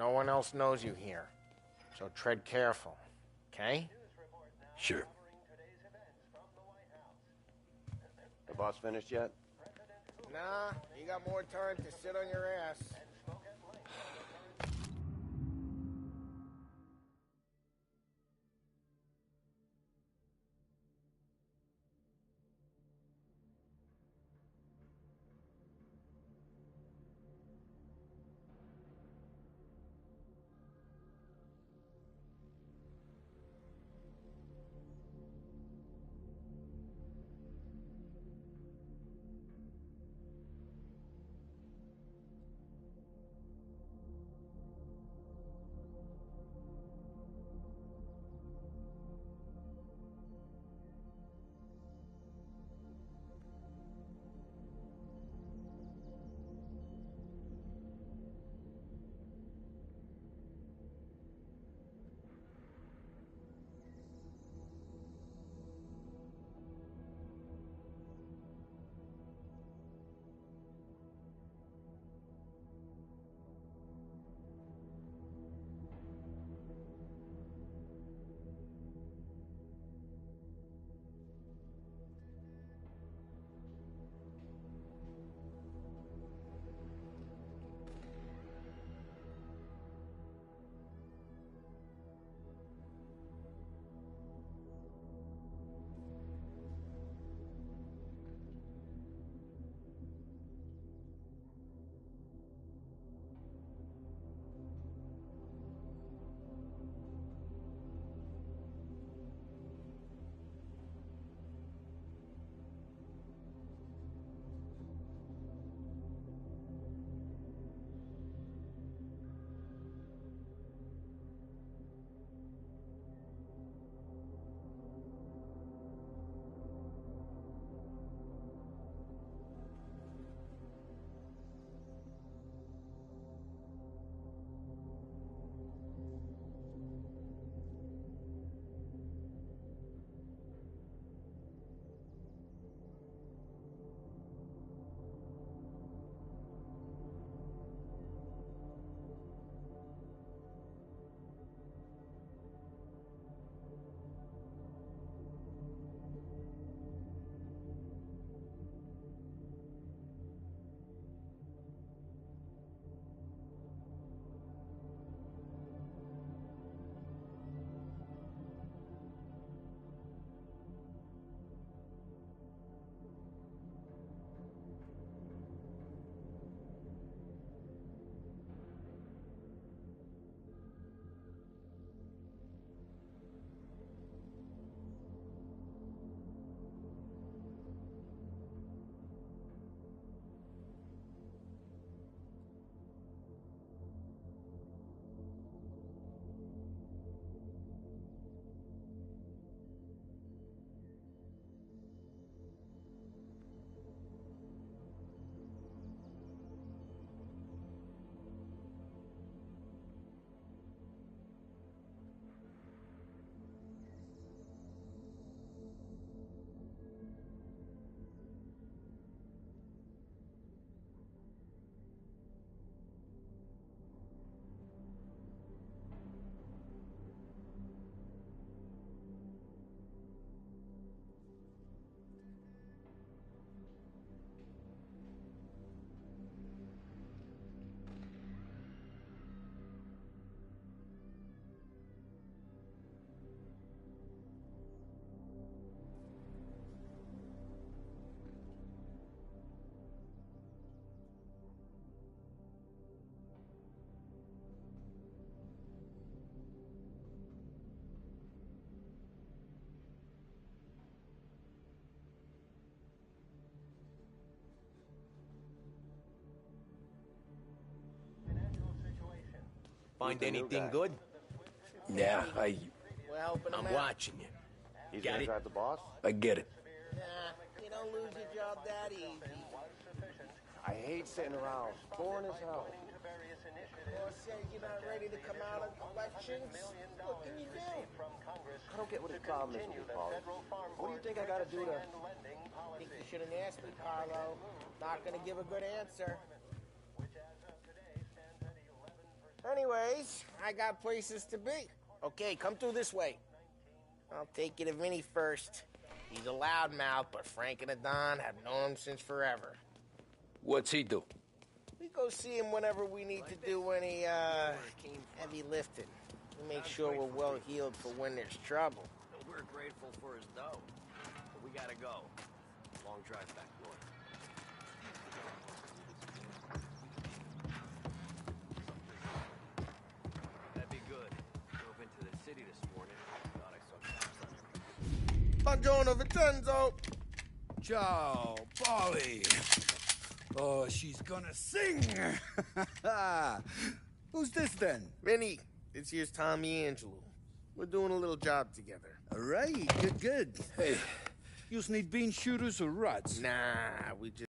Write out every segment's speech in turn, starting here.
No one else knows you here. So tread careful, okay? Sure. The boss finished yet? Nah, you got more time to sit on your ass. Find anything good? Yeah, We're helping him I'm out. watching you. He's Got gonna it? drive the boss? I get it. Nah, you don't lose your job that easy. I hate sitting around. Boring as hell. Boss says you're not ready to come out of elections. What can you do? I don't get what his problem is with me, Paulie. What do you think I gotta do to... I think you shouldn't ask me, Carlo. Not gonna give a good answer. Anyways, I got places to be. Okay, come through this way. I'll take you to Vinny first. He's a loudmouth, but Frank and the Don have known him since forever. What's he do? We go see him whenever we need to do any, heavy lifting. We make sure we're well healed for when there's trouble. We're grateful for his dough, but we gotta go. Long drive back north. That'd be good. Drove into the city this morning. Thought I saw cops on Buongiorno, Vincenzo! Ciao, Polly. Oh, she's gonna sing. Who's this then? Vinny, this here's Tommy Angelo. We're doing a little job together. All right, good. Hey, you need bean shooters or rods? Nah, we just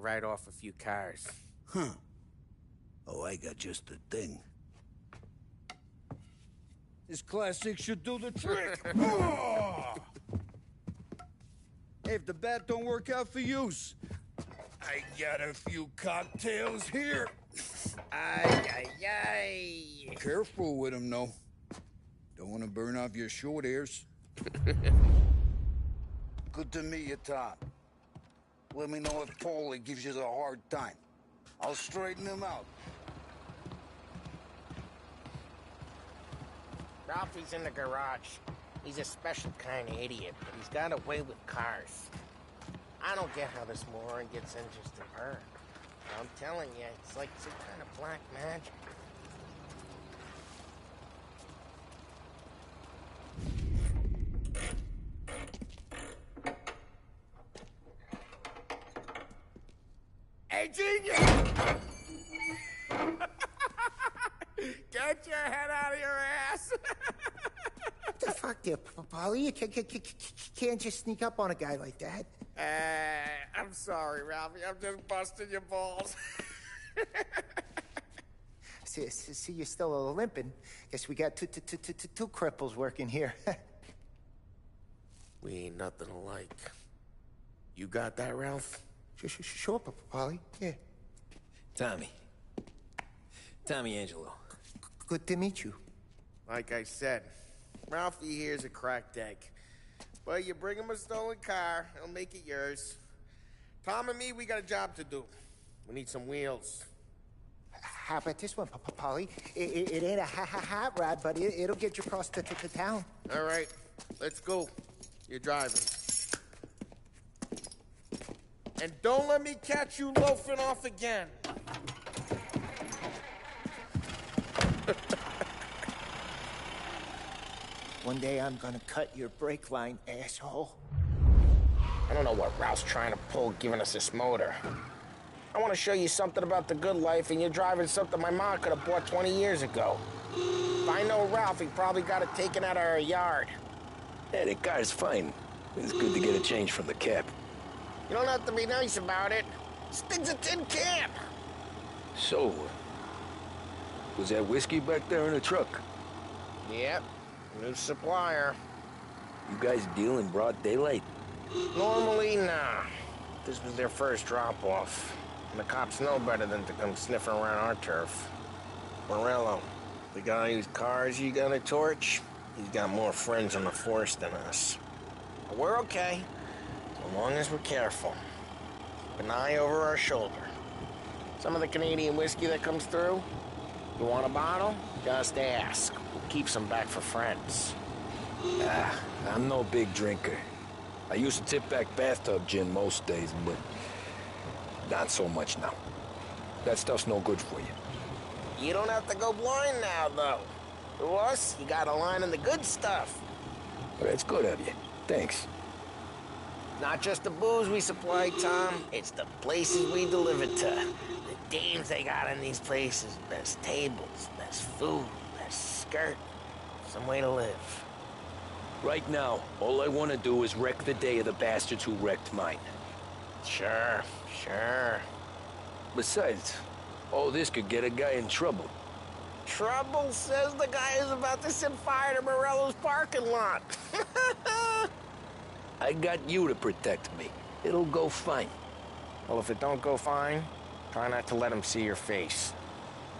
write off a few cars. Huh. Oh, I got just the thing. This classic should do the trick. Oh! Hey, if the bat don't work out for use, I got a few cocktails here. Ay. Careful with them, though. Don't want to burn off your short hairs. Good to meet you, Tom. Let me know if Paulie gives you a hard time. I'll straighten him out. Ralphie's in the garage. He's a special kind of idiot, but he's got a way with cars. I don't get how this moron gets interested in her. I'm telling you, it's like some kind of black magic. Hey, genius! Get your head out of your ass! What the fuck there, Polly? You can't just sneak up on a guy like that. I'm sorry, Ralphie. I'm just busting your balls. See, you're still limping. Guess we got two cripples working here. We ain't nothing alike. You got that, Ralph? Sure, Polly. Yeah. Tommy Angelo. Good to meet you. Like I said, Ralphie here's a cracked egg. But you bring him a stolen car, he'll make it yours. Tom and me, we got a job to do. We need some wheels. How about this one, Polly? It ain't a hot rod, but it'll get you across to town. All right, let's go. You're driving. And don't let me catch you loafing off again. One day I'm gonna cut your brake line, asshole. I don't know what Ralph's trying to pull giving us this motor. I want to show you something about the good life, and you're driving something my mom could have bought 20 years ago. If I know Ralph, he probably got it taken out of our yard. Yeah, the car's fine. It's good to get a change from the cab. You don't have to be nice about it. This thing's a tin can. So, was that whiskey back there in the truck? Yep, new supplier. You guys deal in broad daylight? Normally, nah. This was their first drop-off. And the cops know better than to come sniffing around our turf. Morello, the guy whose cars you got a torch, he's got more friends on the force than us. But we're okay, so long as we're careful. Keep an eye over our shoulder. Some of the Canadian whiskey that comes through, you want a bottle? Just ask. We'll keep some back for friends. I'm no big drinker. I used to tip back bathtub gin most days, but not so much now. That stuff's no good for you. You don't have to go blind now, though. To us, you got a line in the good stuff. But that's good of you. Thanks. Not just the booze we supply, Tom. It's the places we deliver to. The dames they got in these places. Best tables, best food, best skirt. Some way to live. Right now, all I want to do is wreck the day of the bastards who wrecked mine. Sure. Besides, all this could get a guy in trouble. Trouble, says the guy who's about to set fire to Morello's parking lot. I got you to protect me. It'll go fine. Well, if it don't go fine, try not to let him see your face.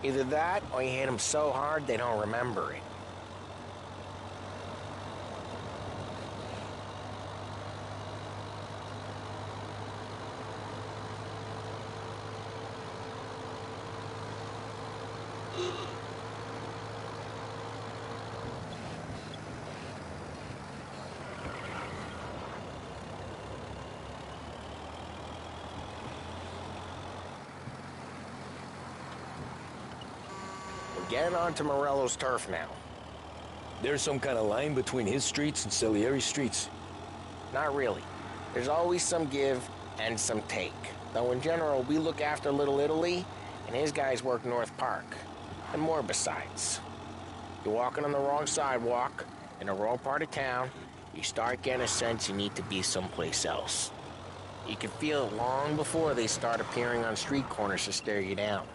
Either that, or you hit them so hard they don't remember it. We're getting onto Morello's turf now. There's some kind of line between his streets and Salieri's streets. Not really. There's always some give and some take. Though in general, we look after Little Italy, and his guys work North Park. And more besides. You're walking on the wrong sidewalk, in the wrong part of town, you start getting a sense you need to be someplace else. You can feel it long before they start appearing on street corners to stare you down.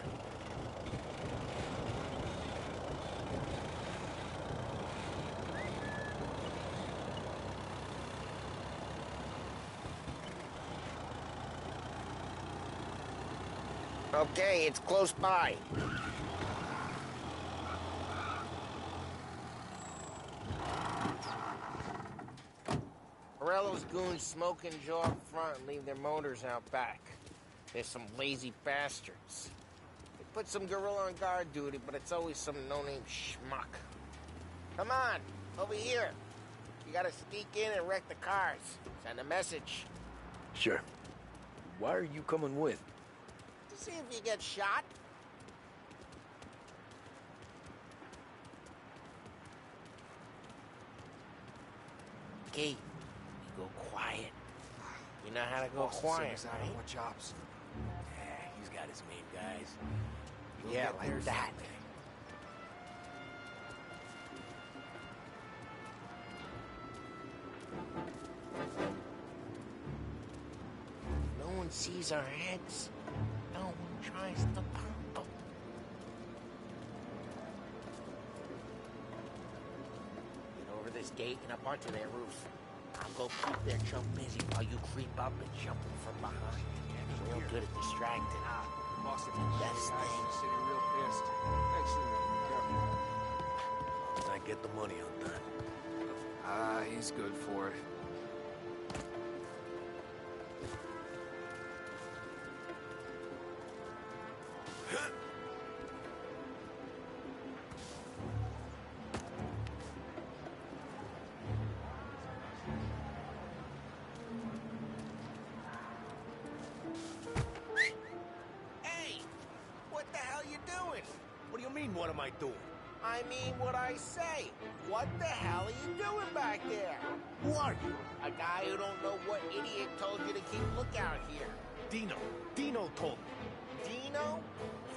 Okay, it's close by. Morello's goons smoke and jaw up front and leave their motors out back. They're some lazy bastards. They put some gorilla on guard duty, but it's always some no-name schmuck. Come on, over here. You gotta sneak in and wreck the cars. Send a message. Sure. Why are you coming with? To see if you get shot. Okay, you go quiet. You know how to go quiet, right? More jobs. Yeah, he's got his main guys. You'll Yeah, get there like that. someday. No one sees our heads. No one tries to pop them. Get over this gate and up onto their roof. I'll go keep their chump busy while you creep up and jump them from behind. Real good at distracting. Boston, Best thing. City real pissed. Actually, careful. As long as I get the money on time. Ah, he's good for it. Hey! What the hell you doing? What do you mean, what am I doing? I mean what I say. What the hell are you doing back there? Who are you? A guy who don't know what idiot told you to keep lookout here. Dino. Dino told me. Dino?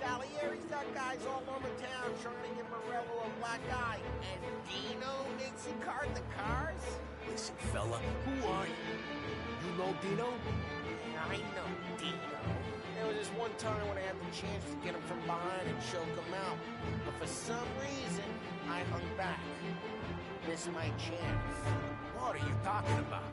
Salieri's got guys all over town trying to give Morello a black eye. And Dino makes you card the cars? Listen, fella, who are you? You know Dino? Yeah, I know Dino. There was this one time when I had the chance to get him from behind and choke him out. But for some reason, I hung back. Missed my chance. What are you talking about?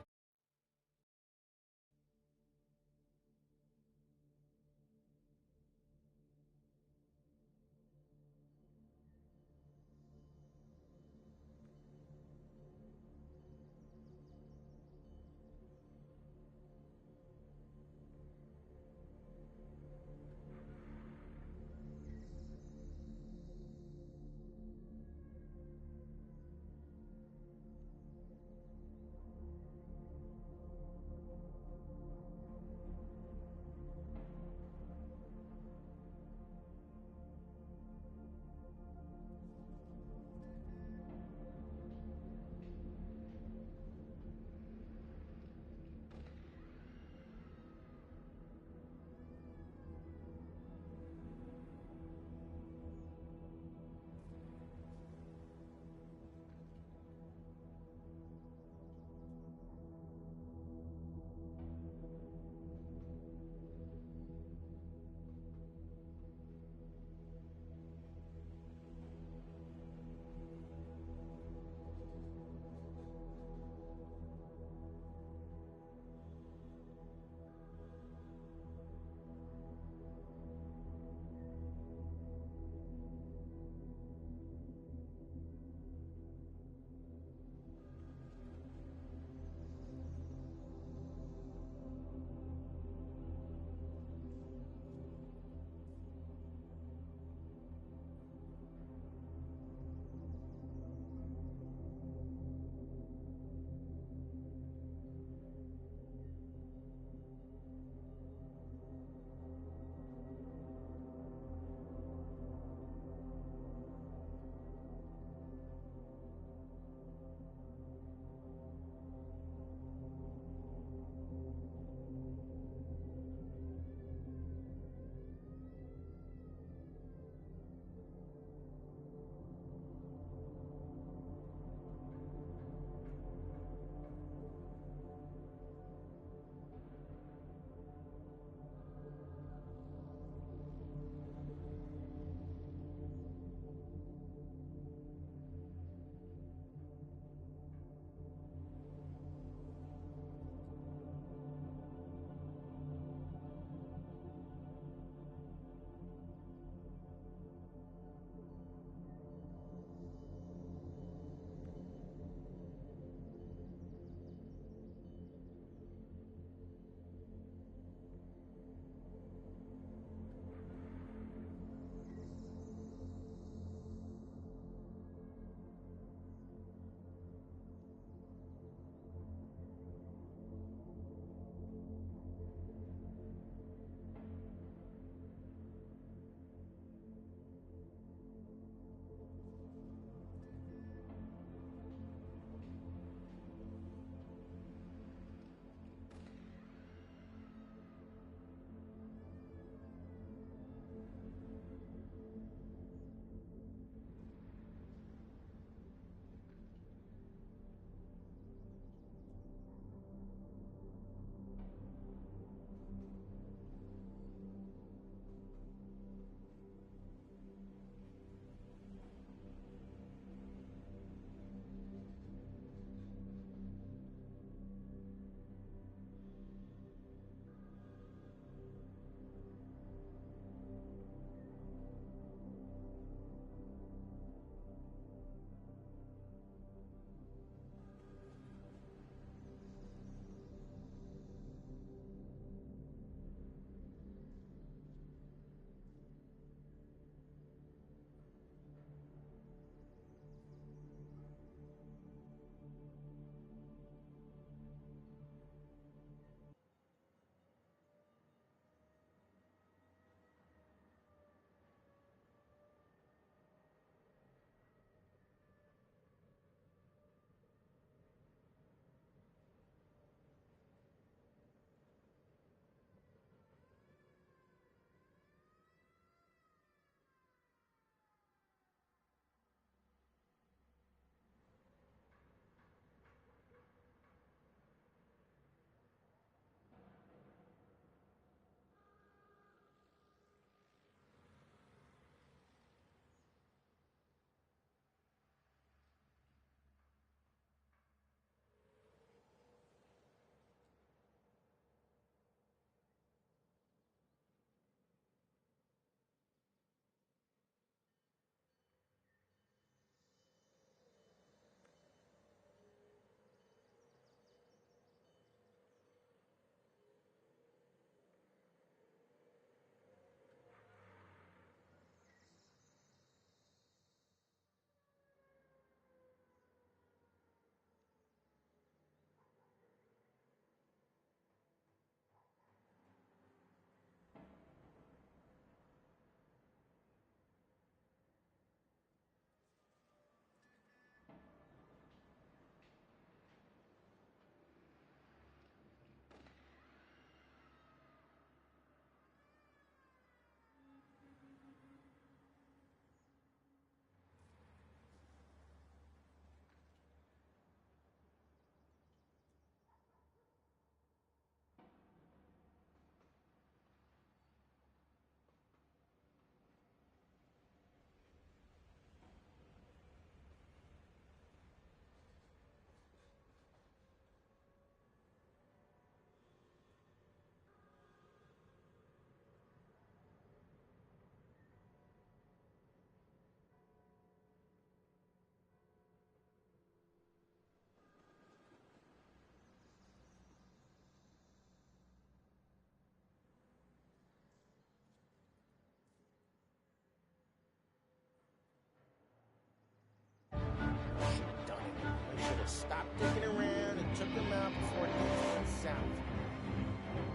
just stopped digging around and took him out before things went south.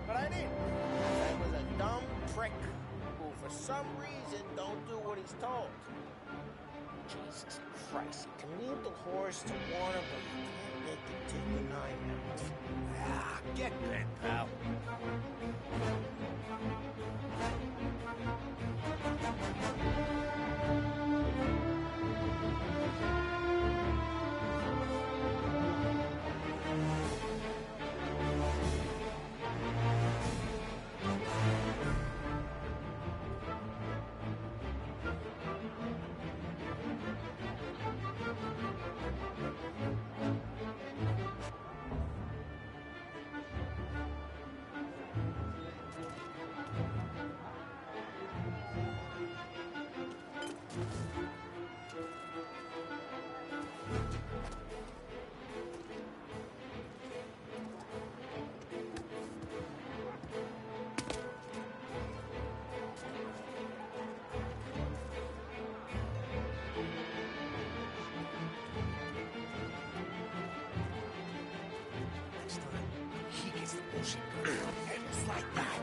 But I didn't. I was a dumb prick who, for some reason, don't do what he's told. Jesus Christ, you can lead the horse to water, but you can't make it take the nine out. Ah, get bent, pal. Next time, he gets the bullshit. And it's like that.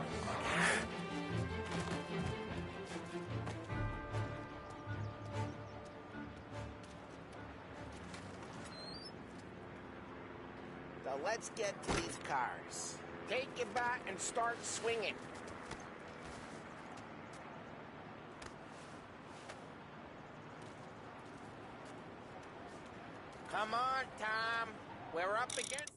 So let's get to these cars. Take your bat and start swinging. Come on, Tom. We're up against...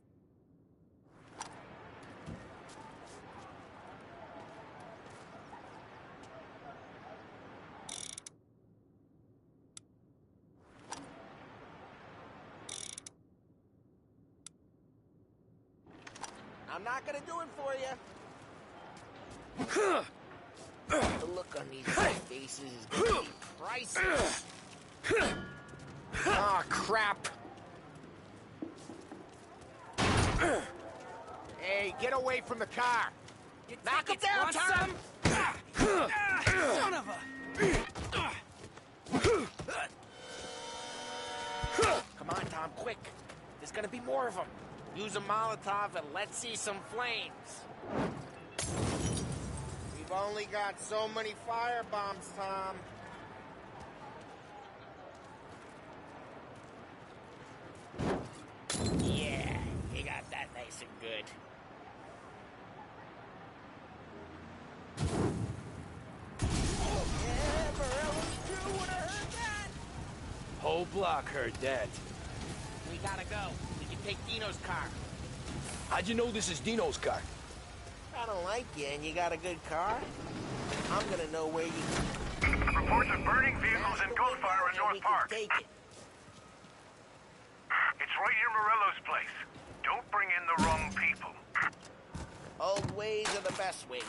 I'm not gonna do it for you. The look on these faces is gonna be priceless. Ah, crap. Hey, get away from the car. Knock him down, Tom! Son of a... Come on, Tom, quick. There's gonna be more of them. Use a Molotov and let's see some flames. We've only got so many fire bombs, Tom. Yeah, you got that nice and good. Yeah, Morello's crew would have heard that. Whole block heard that. We gotta go. We can take Dino's car. How'd you know this is Dino's car? I don't like you and you got a good car. I'm gonna know where you... Reports of burning vehicles and gunfire in North Park. Take it. It's right near Morello's place. Don't bring in the wrong people. Old ways are the best ways.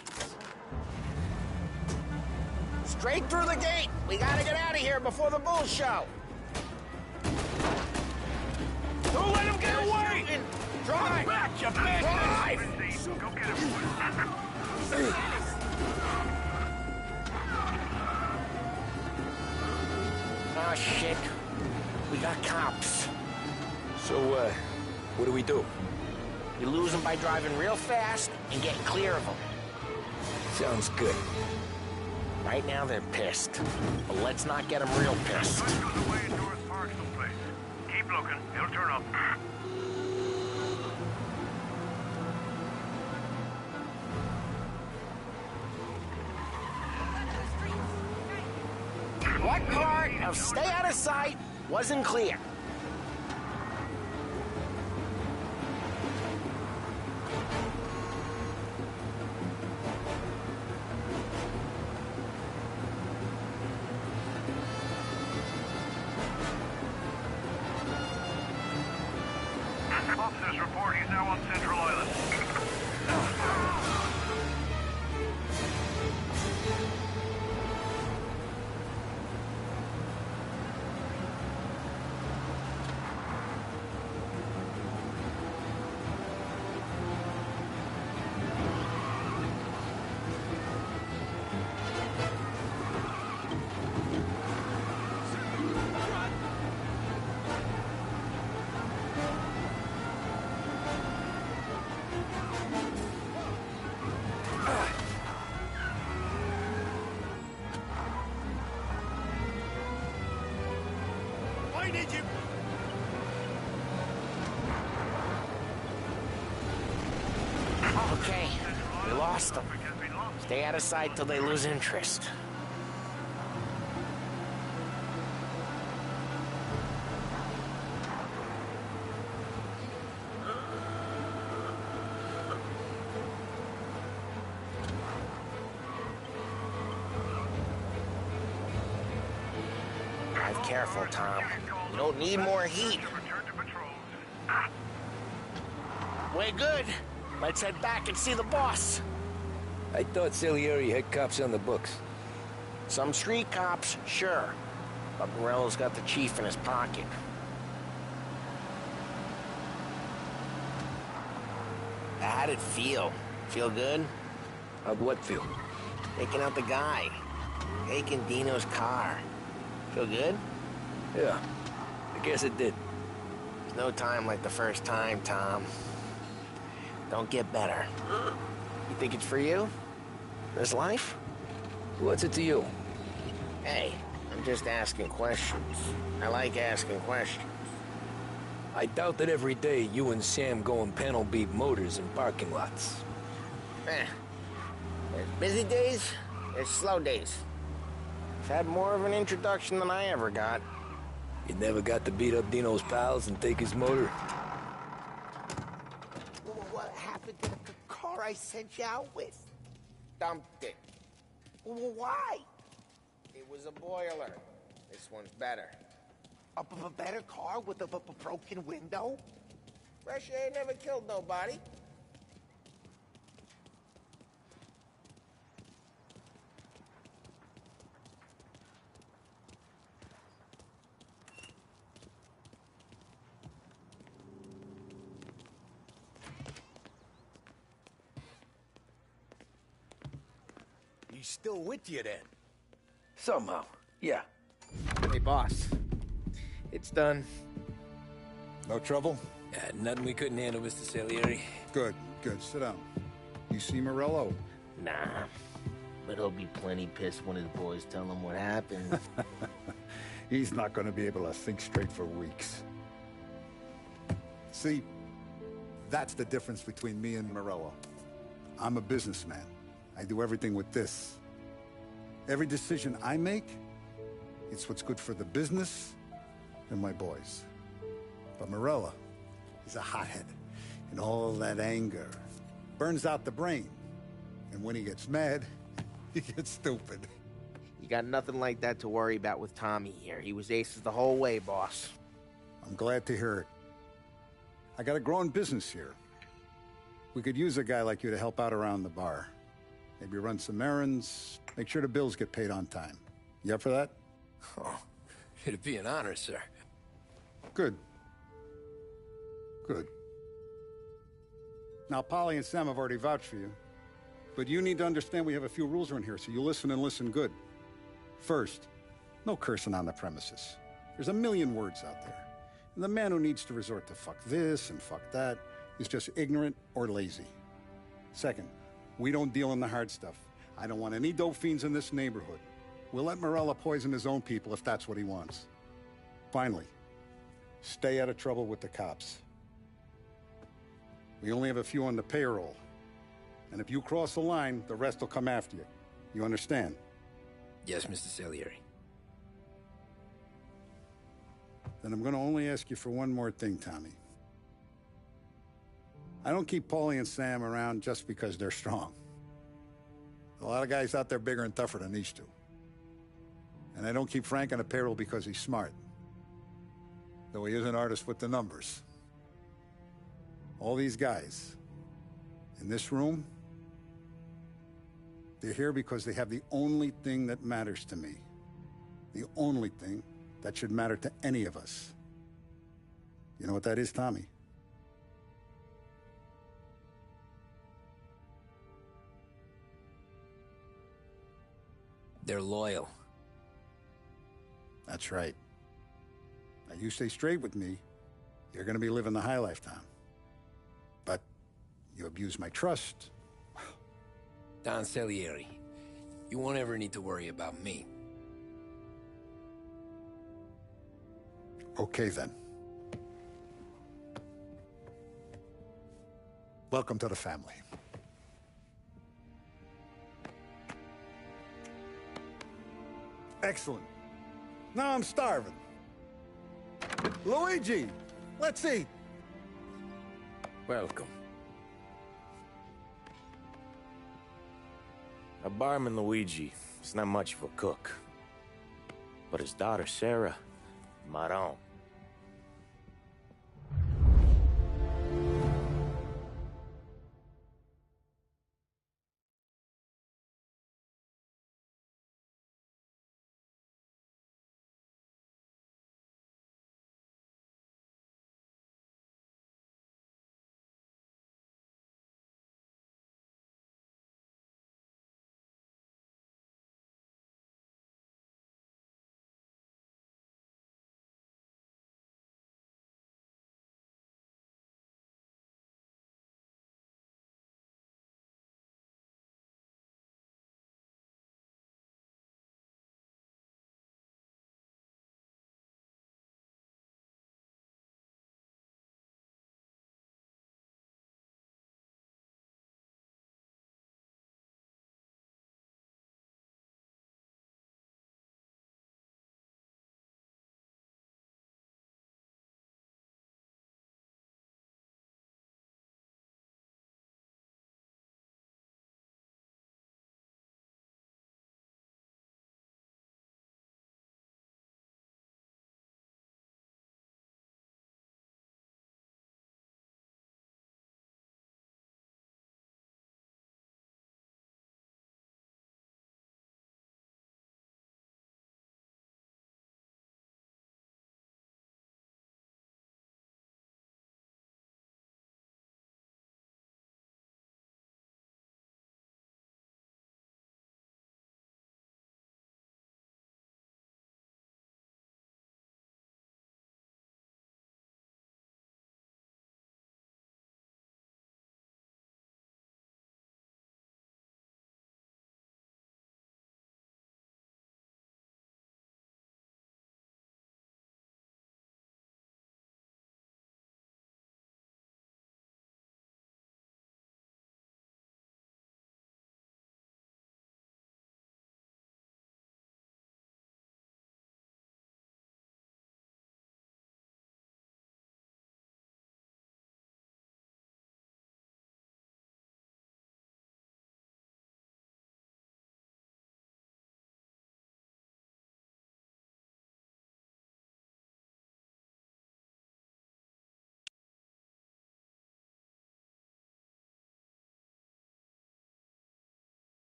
Straight through the gate. We gotta get out of here before the bull show. Don't let him get away! Drive! Back, you bastard! Lindsay, go get him. Oh, shit. We got cops. So, what do we do? You lose them by driving real fast and get clear of them. Sounds good. Right now, they're pissed. But let's not get them real pissed. Let's go the way in North Park someplace. Keep looking. He'll turn up. What part of stay out of sight wasn't clear? Officers report he's now on Central Island. Okay, we lost them. Stay out of sight till they lose interest. Drive careful, Tom. You don't need more heat. Way good. Let's head back and see the boss. I thought Salieri had cops on the books. Some street cops, sure. But Morello's got the chief in his pocket. How'd it feel? Feel good? How'd what feel? Taking out the guy. Taking Dino's car. Feel good? Yeah, I guess it did. There's no time like the first time, Tom. Don't get better. You think it's for you? This life? What's it to you? Hey, I'm just asking questions. I like asking questions. I doubt that every day you and Sam go and panel beat motors in parking lots. There's busy days, there's slow days. I've had more of an introduction than I ever got. You never got to beat up Dino's pals and take his motor? What happened to the car I sent you out with? Dumped it. Why? It was a boiler. This one's better. A better car with a broken window? Fresh air never killed nobody. He's still with you then? Somehow, yeah. Hey, boss. It's done. No trouble? Nothing we couldn't handle, Mr. Salieri. Good, good. Sit down. You see Morello? Nah. But he'll be plenty pissed when his boys tell him what happened. He's not going to be able to think straight for weeks. See, that's the difference between me and Morello. I'm a businessman. I do everything with this. Every decision I make, it's what's good for the business and my boys. But Morello, he's a hothead. And all that anger burns out the brain. And when he gets mad, he gets stupid. You got nothing like that to worry about with Tommy here. He was aces the whole way, boss. I'm glad to hear it. I got a growing business here. We could use a guy like you to help out around the bar. Maybe run some errands, make sure the bills get paid on time. You up for that? Oh, it'd be an honor, sir. Good. Good. Now, Polly and Sam have already vouched for you. But you need to understand we have a few rules around here, so you listen and listen good. First, no cursing on the premises. There's a million words out there. And the man who needs to resort to fuck this and fuck that is just ignorant or lazy. Second, we don't deal in the hard stuff. I don't want any dope fiends in this neighborhood. We'll let Morello poison his own people if that's what he wants. Finally, stay out of trouble with the cops. We only have a few on the payroll. And if you cross the line, the rest will come after you. You understand? Yes, Mr. Salieri. Then I'm going to only ask you for one more thing, Tommy. I don't keep Paulie and Sam around just because they're strong. A lot of guys out there bigger and tougher than these two. And I don't keep Frank on the payroll because he's smart. Though he is an artist with the numbers. All these guys in this room, they're here because they have the only thing that matters to me. The only thing that should matter to any of us. You know what that is, Tommy? They're loyal. That's right. Now, you stay straight with me, you're going to be living the high life, Tom. But you abuse my trust. Don Salieri, you won't ever need to worry about me. Okay, then. Welcome to the family. Excellent. Now I'm starving. Luigi, let's eat. Welcome. Our barman Luigi is not much of a cook. But his daughter Sarah, Maron.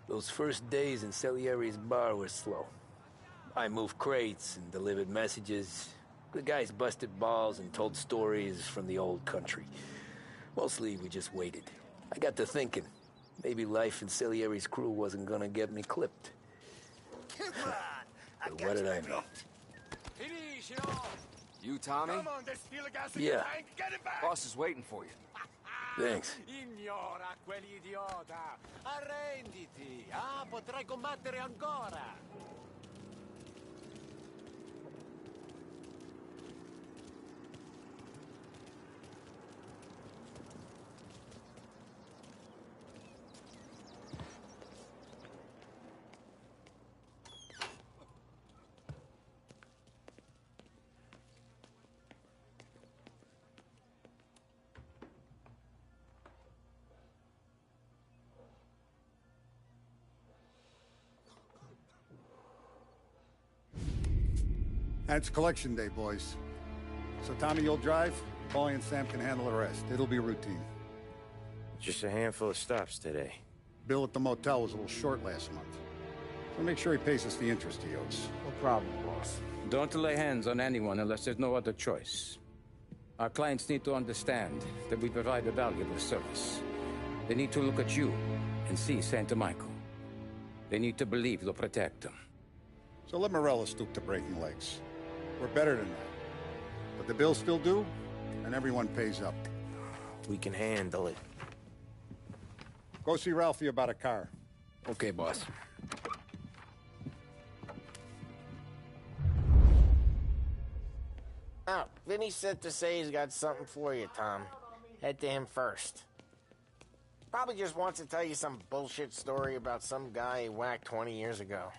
Those first days in Salieri's bar were slow. I moved crates and delivered messages. The guys busted balls and told stories from the old country. Mostly, we just waited. I got to thinking, maybe life in Salieri's crew wasn't gonna get me clipped. Come on! But what did I know? You, Tommy? Come on, there's still a gas in Yeah. your tank. Get it back! Boss is waiting for you. Thanks. Ignora quell'idiota! Arrenditi! Ah, potrai combattere ancora! It's collection day, boys. So Tommy, you'll drive. Paulie and Sam can handle the rest. It'll be routine. Just a handful of stops today. Bill at the motel was a little short last month. So make sure he pays us the interest he owes. No problem, boss. Don't lay hands on anyone unless there's no other choice. Our clients need to understand that we provide a valuable service. They need to look at you and see Santa Michael. They need to believe you'll protect them. So let Morella stoop to breaking legs. We're better than that. But the bill's still due, and everyone pays up. We can handle it. Go see Ralphie about a car. Okay, boss. Oh, Vinny sent to say he's got something for you, Tom. Head to him first. Probably just wants to tell you some bullshit story about some guy he whacked 20 years ago.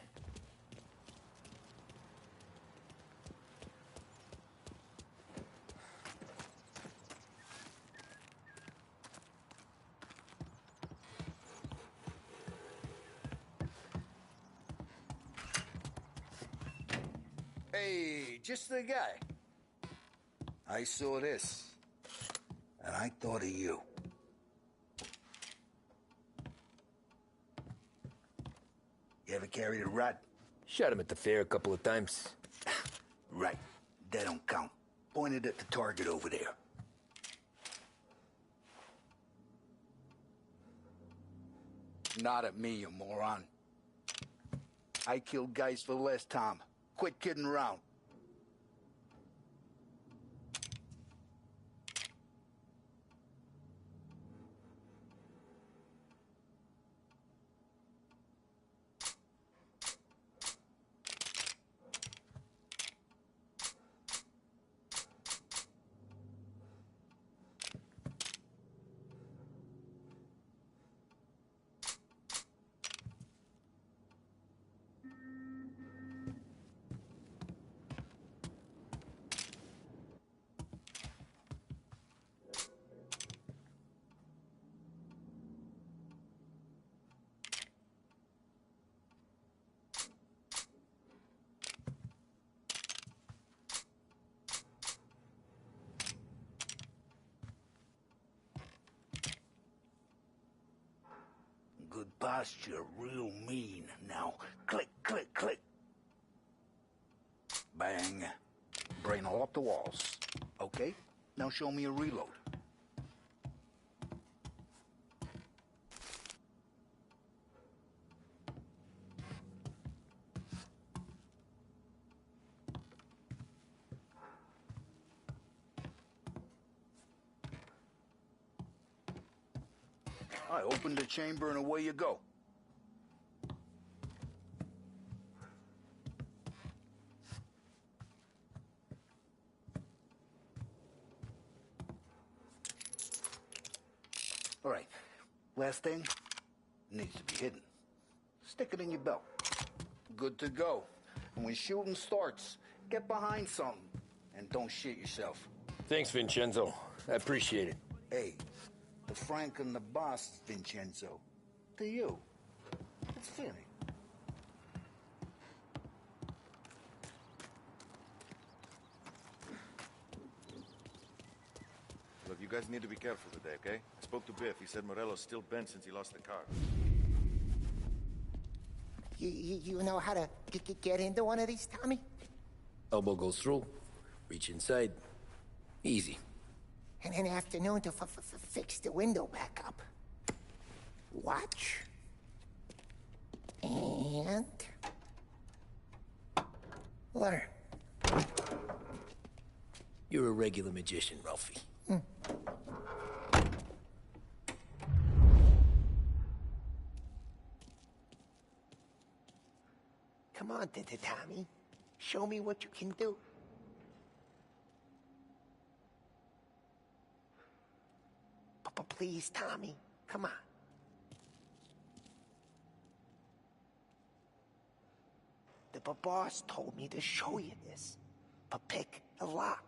Hey, just the guy. I saw this, and I thought of you. You ever carried a rat? Shot him at the fair a couple of times. Right. That don't count. Pointed at the target over there. Not at me, you moron. I killed guys for less time. Quit kidding around. Good posture, real mean. Now, click, click, click. Bang. Brain all up the walls. Okay, now show me a reload. I opened the chamber and away you go. All right, last thing needs to be hidden. Stick it in your belt. Good to go. And when shooting starts, get behind something and don't shit yourself. Thanks, Vincenzo. I appreciate it. Hey, the Frank and the boss, Vincenzo. To you. It's funny. Look, you guys need to be careful today, okay? I spoke to Biff. He said Morello's still bent since he lost the car. You know how to get into one of these, Tommy? Elbow goes through. Reach inside. Easy. And an afternoon to fix the window back up. Watch. And... learn. You're a regular magician, Ralphie. Come on, Tommy. Show me what you can do. Please, Tommy. Come on. The boss told me to show you this. Pick a lock.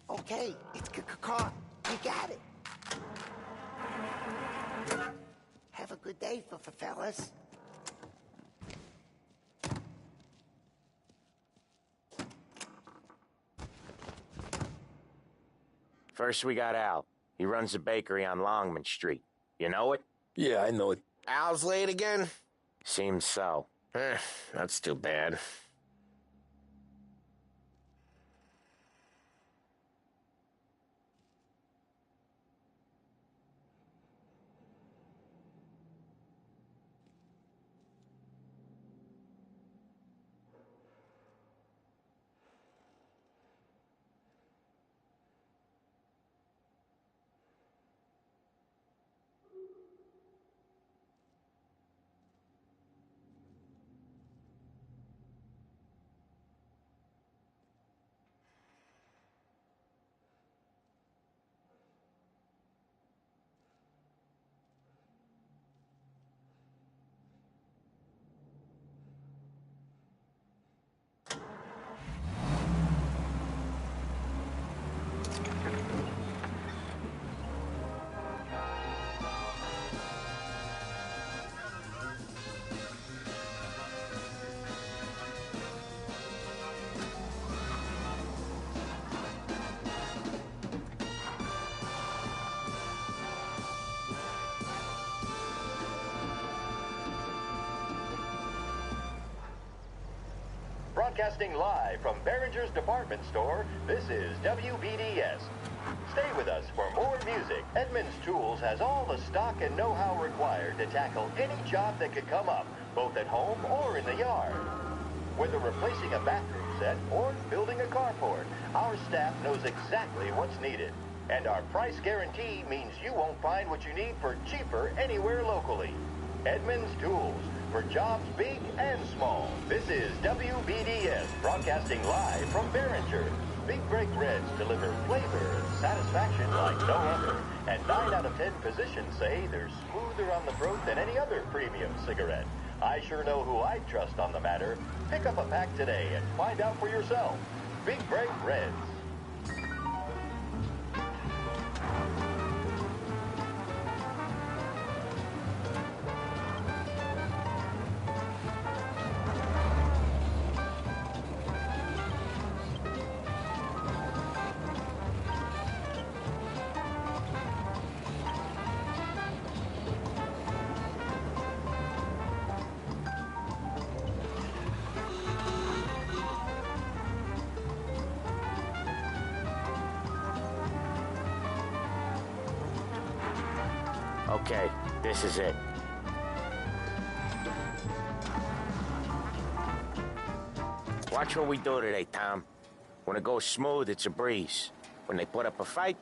Okay, it's caught. You got it. Have a good day, fellas. First, we got Al. He runs a bakery on Longman Street. You know it? Yeah, I know it. Al's late again? Seems so. That's too bad. Broadcasting live from Behringer's department store, this is WBDS. Stay with us for more music. Edmunds Tools has all the stock and know-how required to tackle any job that could come up, both at home or in the yard. Whether replacing a bathroom set or building a carport, our staff knows exactly what's needed. And our price guarantee means you won't find what you need for cheaper anywhere locally. Edmunds Tools, for jobs big and small. This is WBDS, broadcasting live from Behringer. Big Break Reds deliver flavor and satisfaction like no other. And 9 out of 10 physicians say they're smoother on the throat than any other premium cigarette. I sure know who I'd trust on the matter. Pick up a pack today and find out for yourself. Big Break Reds. Okay, this is it. Watch what we do today, Tom. When it goes smooth, it's a breeze. When they put up a fight,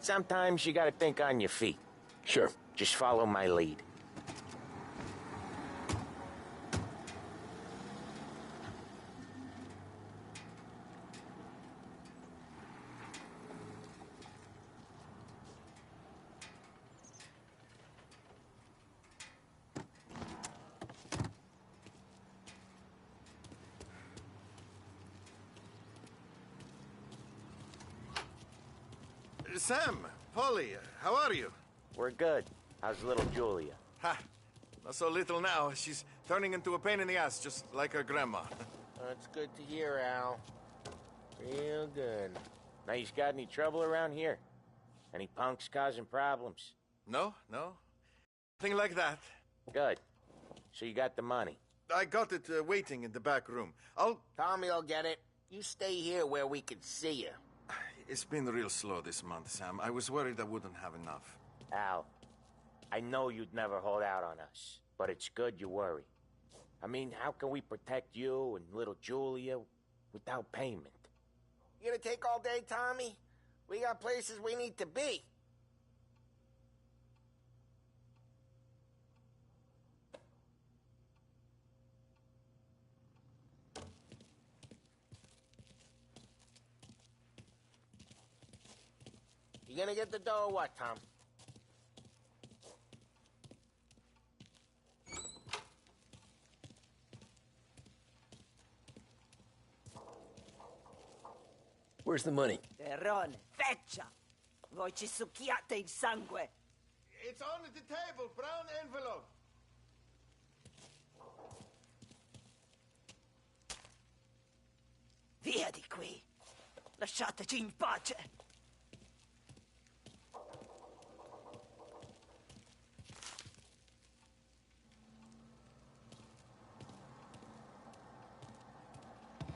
sometimes you gotta think on your feet. Sure. Just follow my lead. Sam, Polly, how are you? We're good. How's little Julia? Ha! Not so little now. She's turning into a pain in the ass, just like her grandma. That's good to hear, Al. Real good. Now, you got any trouble around here? Any punks causing problems? No. Nothing like that. Good. So you got the money? I got it waiting in the back room. Tommy will get it. You stay here where we can see you. It's been real slow this month, Sam. I was worried I wouldn't have enough. Al, I know you'd never hold out on us, but it's good you worry. I mean, how can we protect you and little Julia without payment? You gonna take all day, Tommy? We got places we need to be. You gonna get the dough or what, Tom? Where's the money? Terrone, feccia! Voi ci succhiate il sangue! It's on the table, brown envelope. Via di qui! Lasciateci in pace!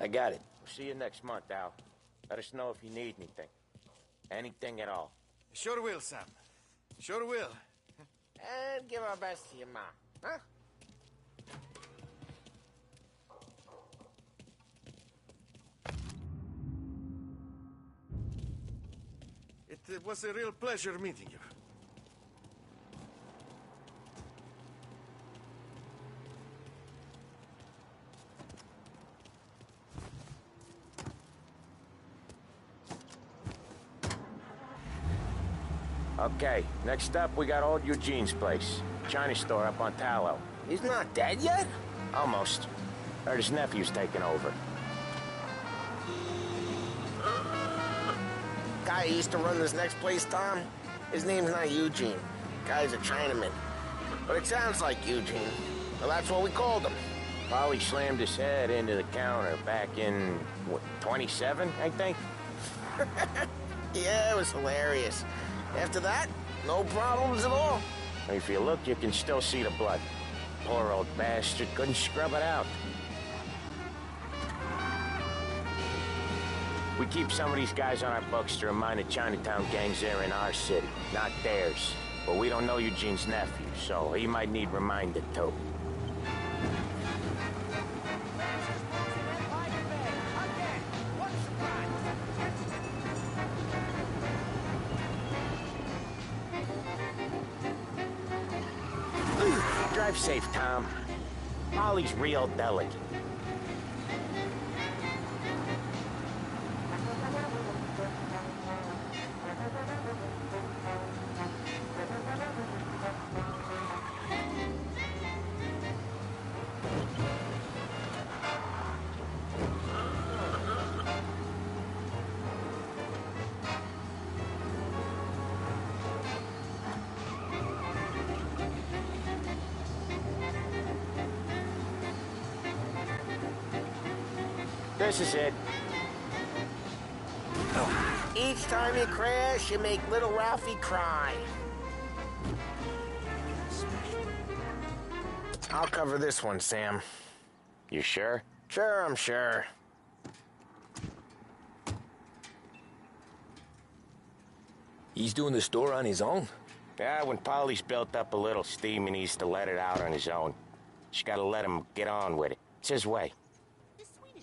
I got it. See you next month, Al. Let us know if you need anything. Anything at all. Sure will, Sam. Sure will. And give our best to your mom, huh? It was a real pleasure meeting you. Okay, next up, we got old Eugene's place. China store up on Tallow. He's not dead yet? Almost. Heard his nephew's taking over. Guy who used to run this next place, Tom, his name's not Eugene. Guy's a Chinaman. But it sounds like Eugene. Well, that's what we called him. Probably slammed his head into the counter back in, what, 27, I think? Yeah, it was hilarious. After that, no problems at all. If you look, you can still see the blood. Poor old bastard couldn't scrub it out. We keep some of these guys on our books to remind the Chinatown gangs they're in our city, not theirs. But we don't know Eugene's nephew, so he might need reminded too. Drive safe, Tom. Polly's real delicate. This is it. Each time you crash, you make little Ralphie cry. I'll cover this one, Sam. You sure? Sure, I'm sure. He's doing the store on his own? Yeah, when Polly's built up a little steam, he needs to let it out on his own. Just gotta let him get on with it. It's his way.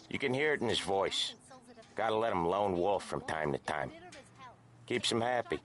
You can hear it in his voice. Gotta let him lone wolf from time to time. Keeps him happy.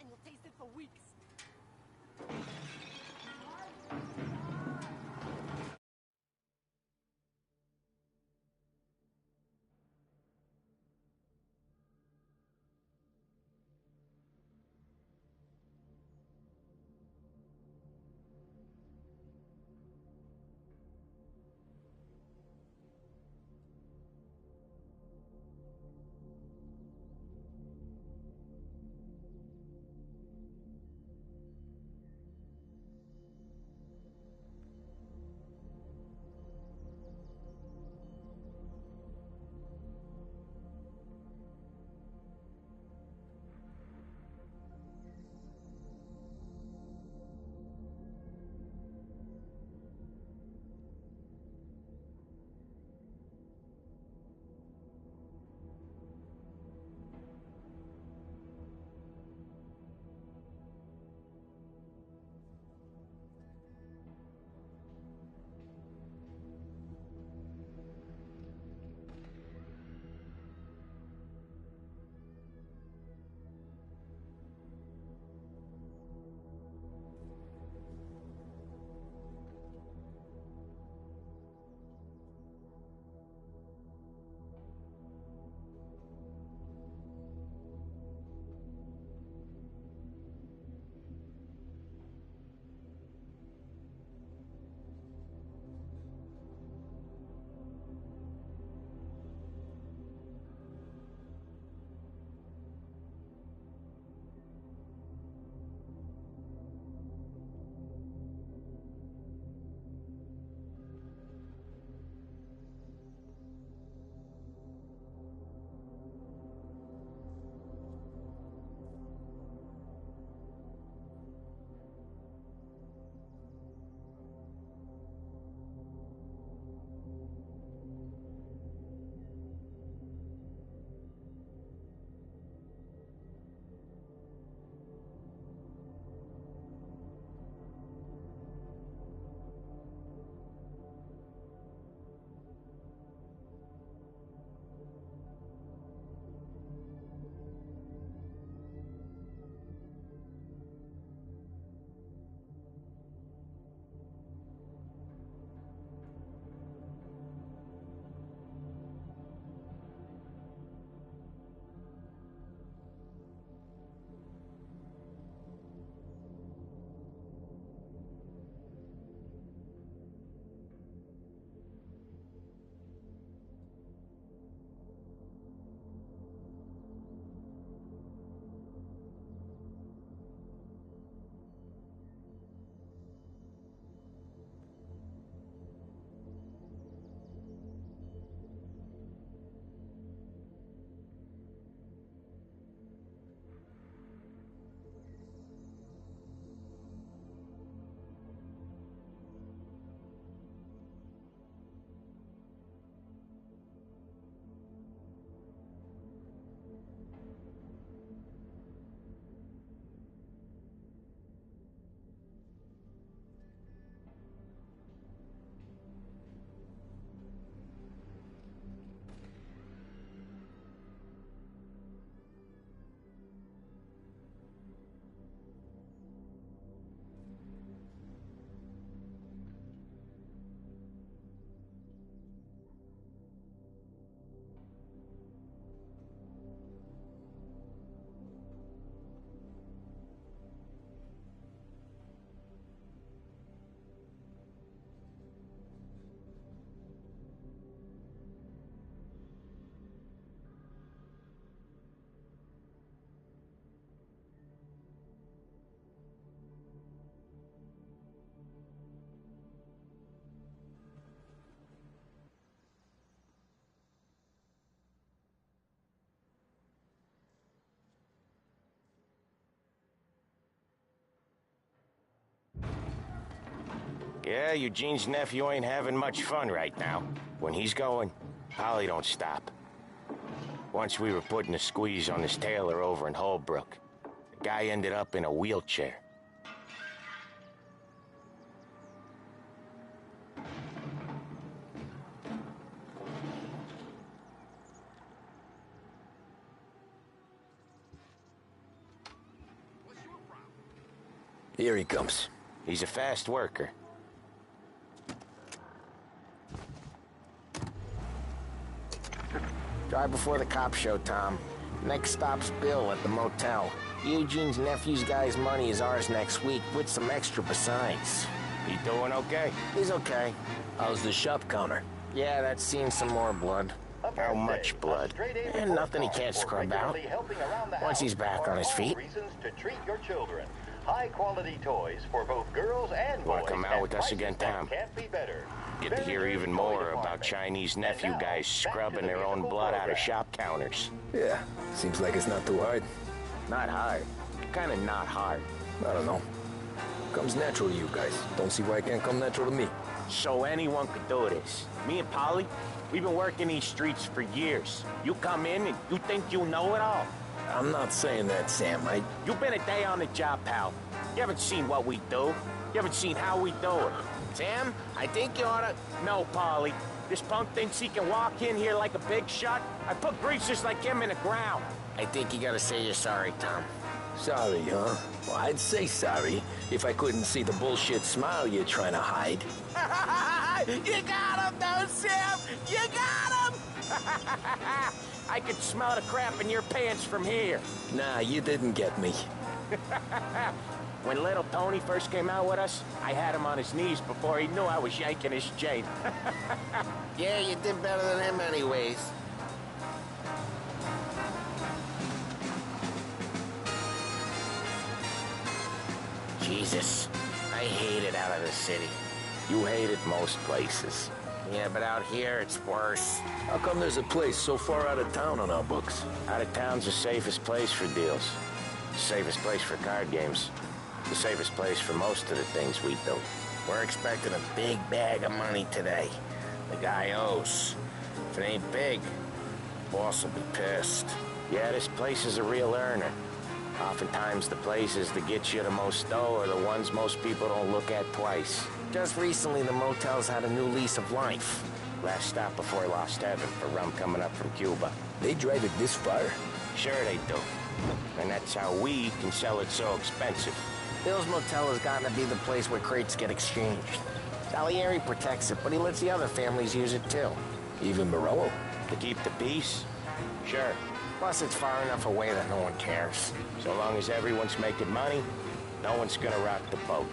Yeah, Eugene's nephew ain't having much fun right now. When he's going, Polly don't stop. Once we were putting a squeeze on this tailor over in Holbrook. The guy ended up in a wheelchair. Here he comes. He's a fast worker. Drive before the cops show, Tom. Next stop's Bill at the motel. Eugene's nephew's guy's money is ours next week, with some extra besides. He doing okay? He's okay. How's the shop counter? Yeah, that's seen some more blood. How much blood? And nothing he can't scrub out. Once he's back on his feet. Reasons to treat your children. High-quality toys for both girls and boys. Want to come out with us again, Tom? Can't be better. Get to hear even more about Chinese nephew guys scrubbing their own blood out of shop counters. Yeah, seems like it's not too hard. Not hard. Kinda not hard. I don't know. Comes natural to you guys. Don't see why it can't come natural to me. So anyone could do this. Me and Polly, we've been working these streets for years. You come in and you think you know it all. I'm not saying that, Sam. You've been a day on the job, pal. You haven't seen what we do. You haven't seen how we do it. Sam, I think you oughta... No, Polly. This punk thinks he can walk in here like a big shot. I put greasers like him in the ground. I think you gotta say you're sorry, Tom. Sorry, huh? Well, I'd say sorry if I couldn't see the bullshit smile you're trying to hide. You got him, though, Sam! You got him! I could smell the crap in your pants from here. Nah, you didn't get me. When little Tony first came out with us, I had him on his knees before he knew I was yanking his chain. Yeah, you did better than him anyways. Jesus, I hate it out of the city. You hate it most places. Yeah, but out here, it's worse. How come there's a place so far out of town on our books? Out of town's the safest place for deals. The safest place for card games. The safest place for most of the things we do. We're expecting a big bag of money today. The guy owes. If it ain't big, boss will be pissed. Yeah, this place is a real earner. Oftentimes the places that get you the most dough are the ones most people don't look at twice. Just recently, the motel's had a new lease of life. Last stop before Lost Heaven for rum coming up from Cuba. They drive it this far? Sure they do. And that's how we can sell it so expensive. Bill's Motel has gotten to be the place where crates get exchanged. Salieri protects it, but he lets the other families use it too. Even Morello? To keep the peace? Sure. Plus, it's far enough away that no one cares. So long as everyone's making money, no one's gonna rock the boat.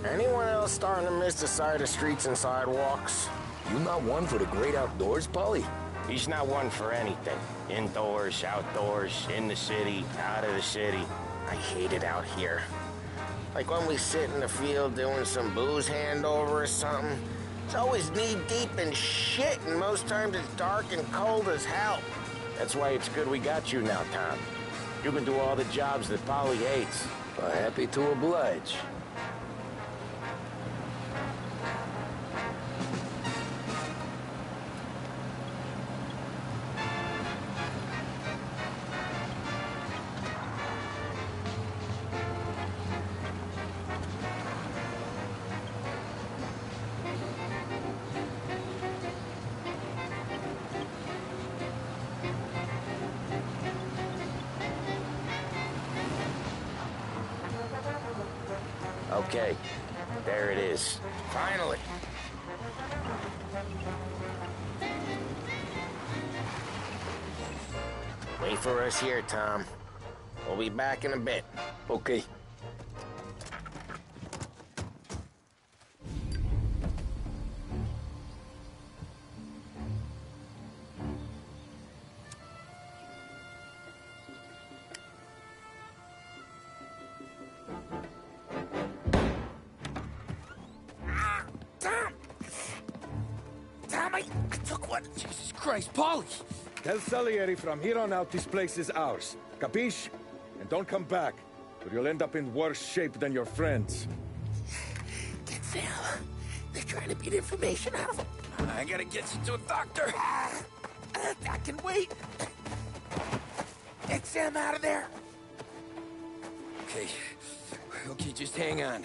Anyone else starting to miss the side of streets and sidewalks? You not one for the great outdoors, Polly? He's not one for anything. Indoors, outdoors, in the city, out of the city. I hate it out here. Like when we sit in the field doing some booze handover or something. It's always knee-deep in shit, and most times it's dark and cold as hell. That's why it's good we got you now, Tom. You can do all the jobs that Polly hates. Well, happy to oblige. Okay, there it is. Finally. Wait for us here, Tom. We'll be back in a bit. Okay. Jesus Christ, Polly! Tell Salieri from here on out this place is ours. Capiche? And don't come back. But you'll end up in worse shape than your friends. Get Sam. They're trying to beat information out of him. I gotta get you to a doctor. I can wait. Get Sam out of there. Okay. Okay, just hang on.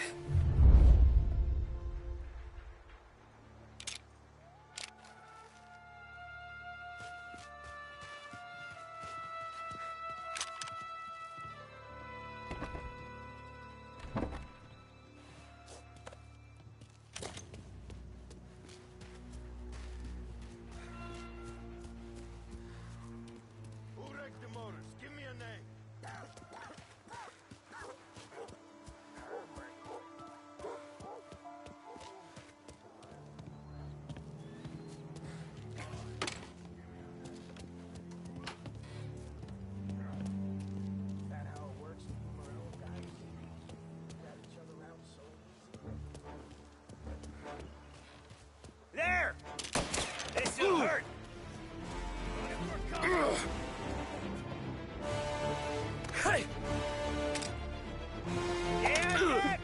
There! This'll hurt! Hey! Yeah!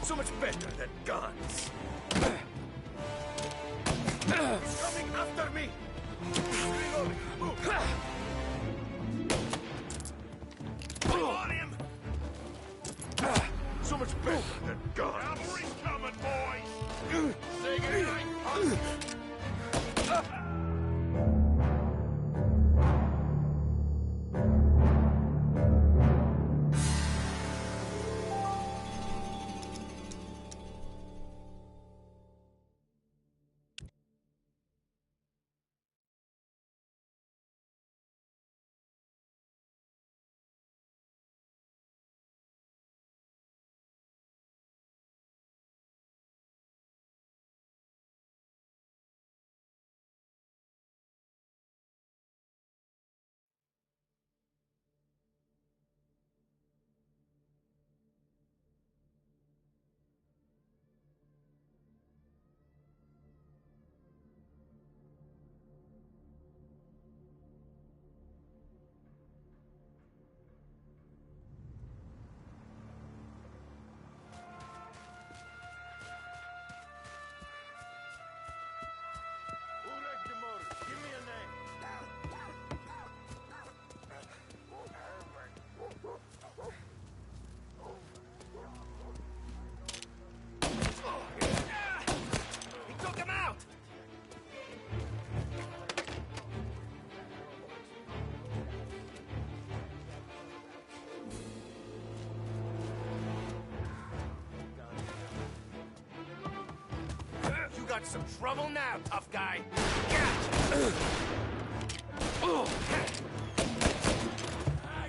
So much better than guns. He's coming after me! Reloading! Move! On him! So much better than guns. Cavalry's coming, boys! Say goodnight! Got some trouble now, tough guy.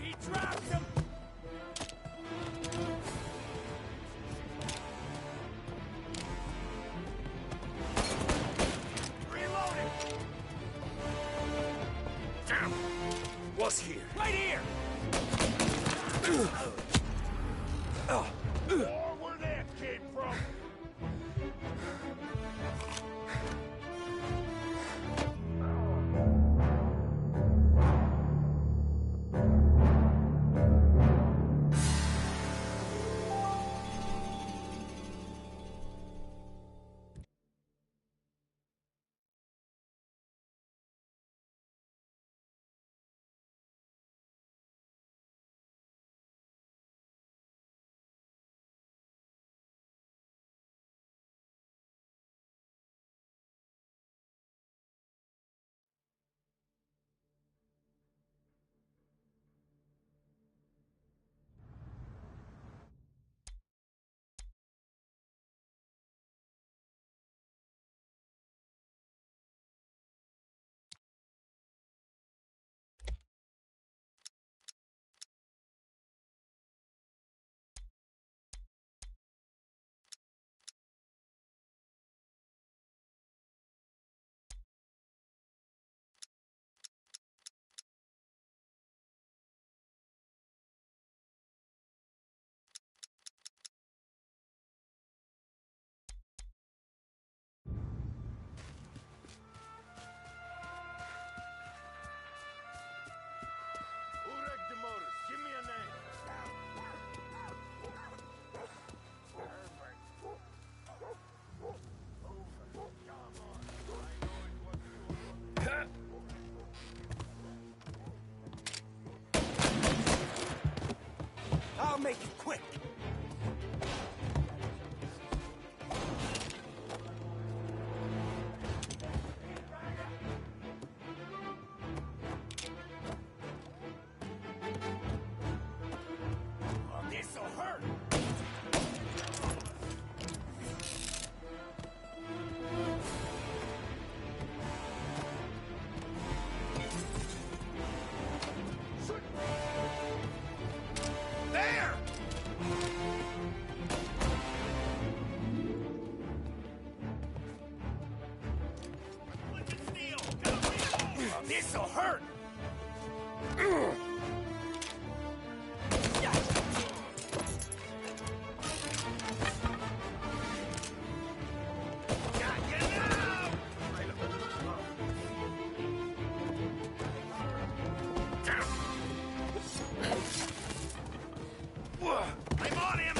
He dropped him. Reloading. Damn. Was here. Right here. Where that came from. make it quick. Oh, this'll hurt. There! Oh, this'll hurt! I'm on him!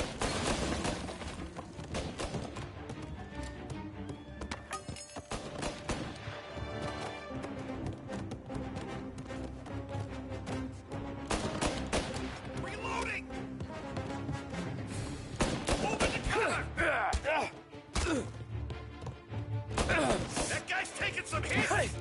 Reloading! Moving to cover! That guy's taking some hits!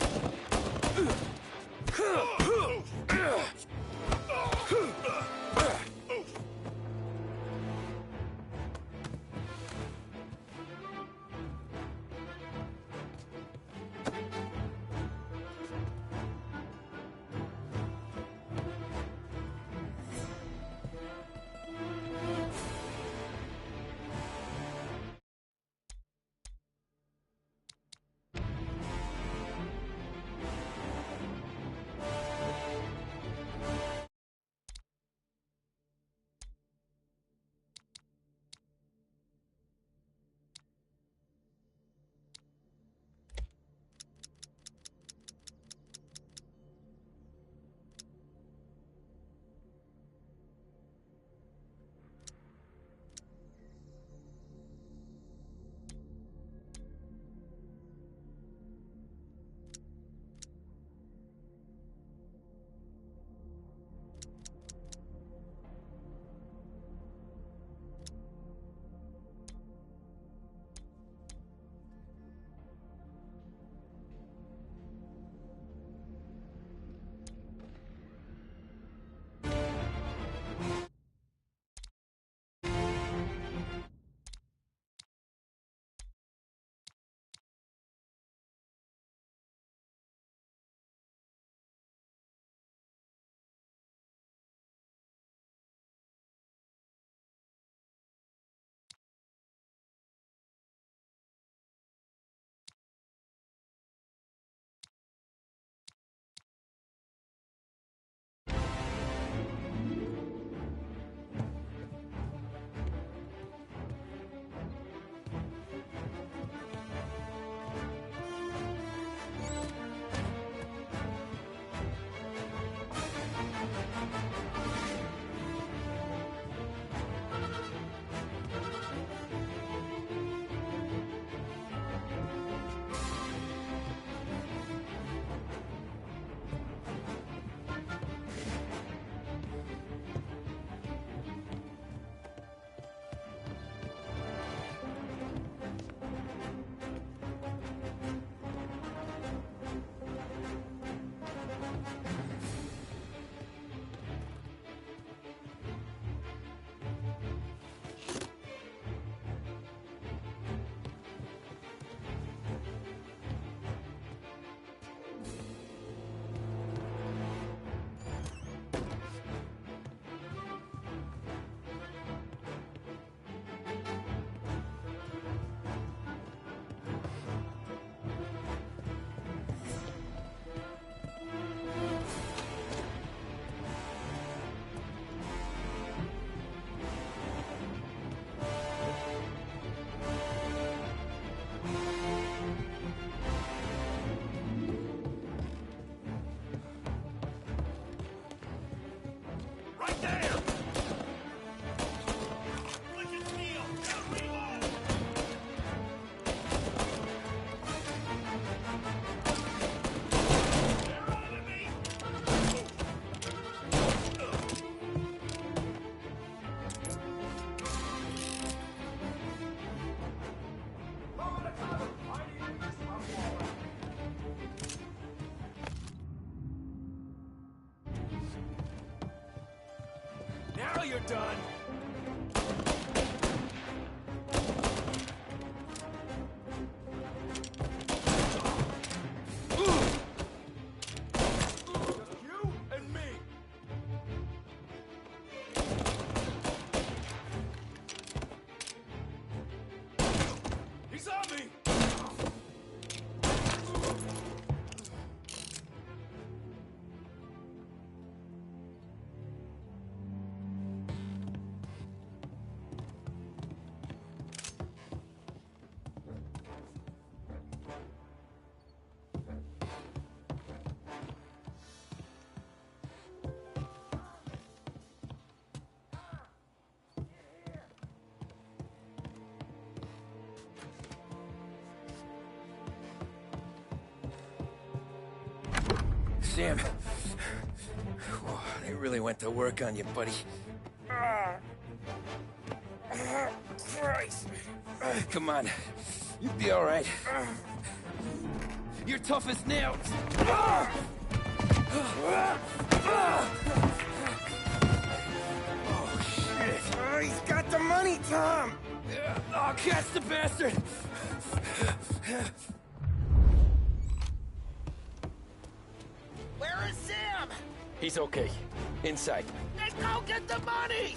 done. You and me. He's on me. Sam, they really went to work on you, buddy. Christ. Come on, you'll be all right. You're tough as nails. Oh, shit. Oh, he's got the money, Tom. Oh, catch the bastard. Where is Sam? He's okay. Inside. Let's go get the money!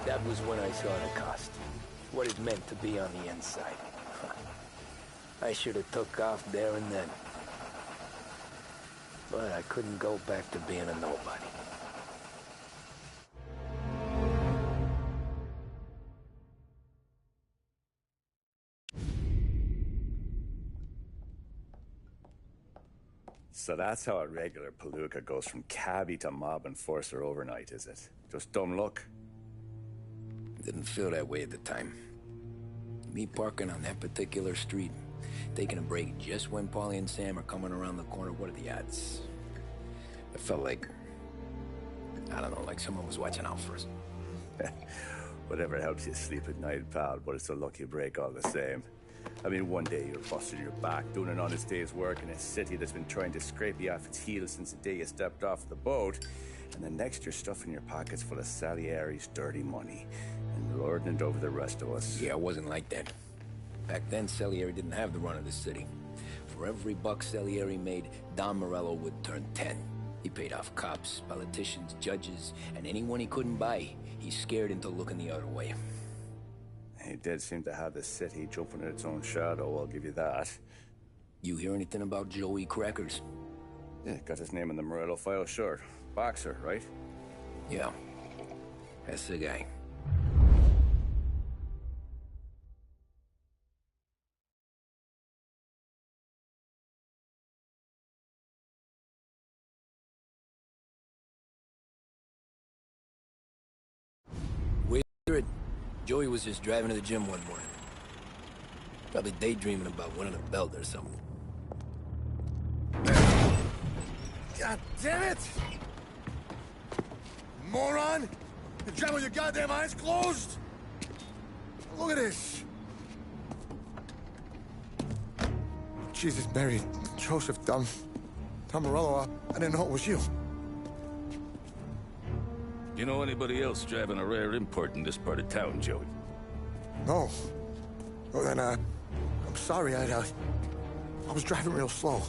That was when I saw the cost. What it meant to be on the inside. I should have took off there and then. But I couldn't go back to being a nobody. So that's how a regular palooka goes from cabbie to mob enforcer overnight, is it? Just dumb luck? Didn't feel that way at the time. Me parking on that particular street, taking a break just when Paulie and Sam are coming around the corner, what are the odds? It felt like, I don't know, like someone was watching out for us. Whatever helps you sleep at night, pal, but it's a lucky break all the same. I mean, one day you're busting your back, doing an honest day's work in a city that's been trying to scrape you off its heels since the day you stepped off the boat, and the next you're stuffing your pockets full of Salieri's dirty money and lording it over the rest of us. Yeah, it wasn't like that. Back then, Salieri didn't have the run of the city. For every buck Salieri made, Don Morello would turn 10. He paid off cops, politicians, judges, and anyone he couldn't buy, he scared into looking the other way. He did seem to have the city jumping in its own shadow, I'll give you that. You hear anything about Joey Crackers? Yeah, got his name in the Morello file, sure. Boxer, right? Yeah, that's the guy. Joey was just driving to the gym one morning. Probably daydreaming about winning a belt or something. God damn it! Moron! You're driving with your goddamn eyes closed? Look at this! Jesus, Mary, Joseph, Tom Morello, I didn't know it was you. You know anybody else driving a rare import in this part of town, Joey? No. Well, then, I'm sorry, I was driving real slow.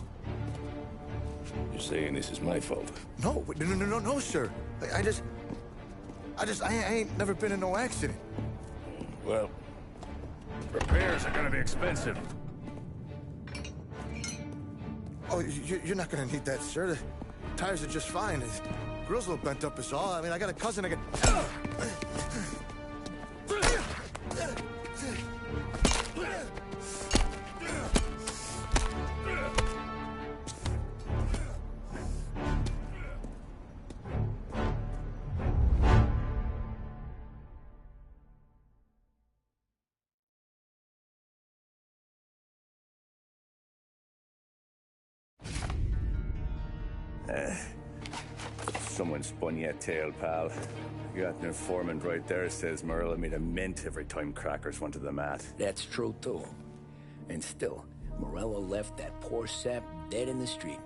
You're saying this is my fault? No, no, sir. I ain't never been in no accident. Well, repairs are gonna be expensive. Oh, you're not gonna need that, sir. The tires are just fine. The grill's a little bent up is all. I mean, I got a cousin I can... Someone spun you a tail, pal. You got an informant right there says Morello made a mint every time crackers went to the mat. That's true, too. And still, Morello left that poor sap dead in the street.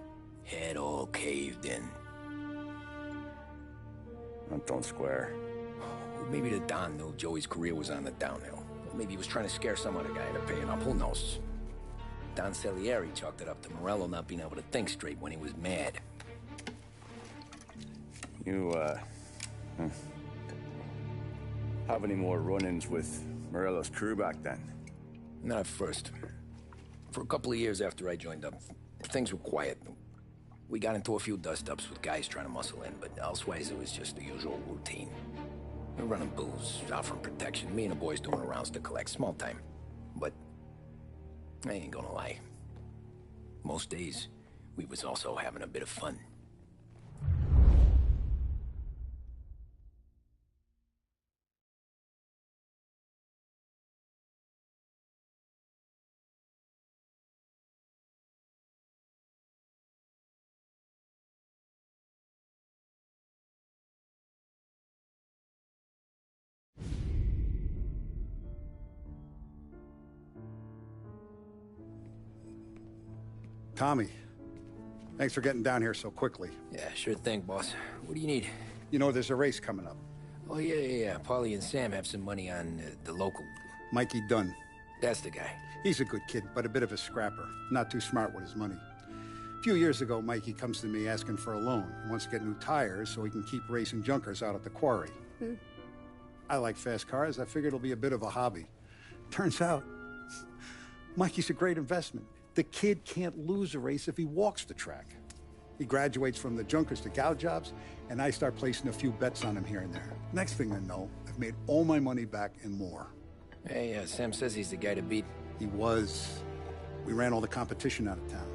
Head all caved in. That don't square. Maybe the Don knew Joey's career was on the downhill. Maybe he was trying to scare some other guy into paying up. Who knows? Don Salieri chalked it up to Morello not being able to think straight when he was mad. You, have any more run-ins with Morello's crew back then? Not at first. For a couple of years after I joined up, things were quiet. We got into a few dust-ups with guys trying to muscle in, but elsewise it was just the usual routine. We're running booze, offering protection, me and the boys doing rounds to collect, small time. But I ain't gonna lie. Most days, we was also having a bit of fun. Tommy, thanks for getting down here so quickly. Yeah, sure thing, boss. What do you need? You know, there's a race coming up. Oh, yeah. Paulie and Sam have some money on the local. Mikey Dunn. That's the guy. He's a good kid, but a bit of a scrapper. Not too smart with his money. A few years ago, Mikey comes to me asking for a loan. He wants to get new tires so he can keep racing junkers out at the quarry. I like fast cars. I figured it'll be a bit of a hobby. Turns out, Mikey's a great investment. The kid can't lose a race if he walks the track. He graduates from the junkers to gal jobs, and I start placing a few bets on him here and there. Next thing I know, I've made all my money back and more. Hey, Sam says he's the guy to beat. He was. We ran all the competition out of town.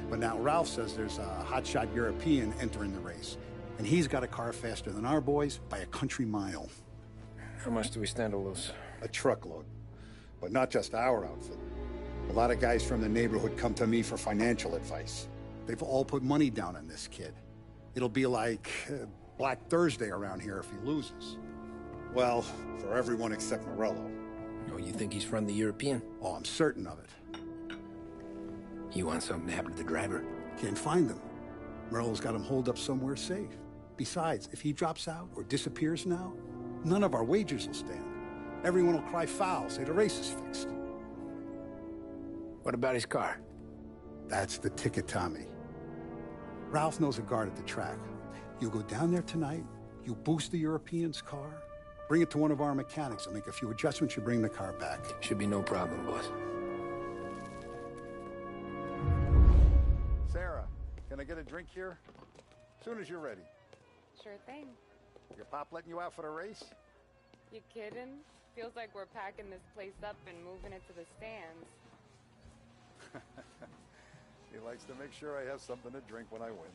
But now Ralph says there's a hotshot European entering the race, and he's got a car faster than our boys by a country mile. How much do we stand to lose? A truckload. But not just our outfit. A lot of guys from the neighborhood come to me for financial advice. They've all put money down on this kid. It'll be like Black Thursday around here if he loses. Well, for everyone except Morello. Oh, you think he's from the European? Oh, I'm certain of it. You want something to happen to the driver? Can't find him. Morello's got him holed up somewhere safe. Besides, if he drops out or disappears now, none of our wagers will stand. Everyone will cry foul, say the race is fixed. What about his car? That's the ticket, Tommy. Ralph knows a guard at the track. You go down there tonight, you boost the European's car, bring it to one of our mechanics, and make a few adjustments, you bring the car back. Should be no problem, boss. Sarah, can I get a drink here? As soon as you're ready. Sure thing. Your pop letting you out for the race? You kidding? Feels like we're packing this place up and moving it to the stands. He likes to make sure I have something to drink when I win.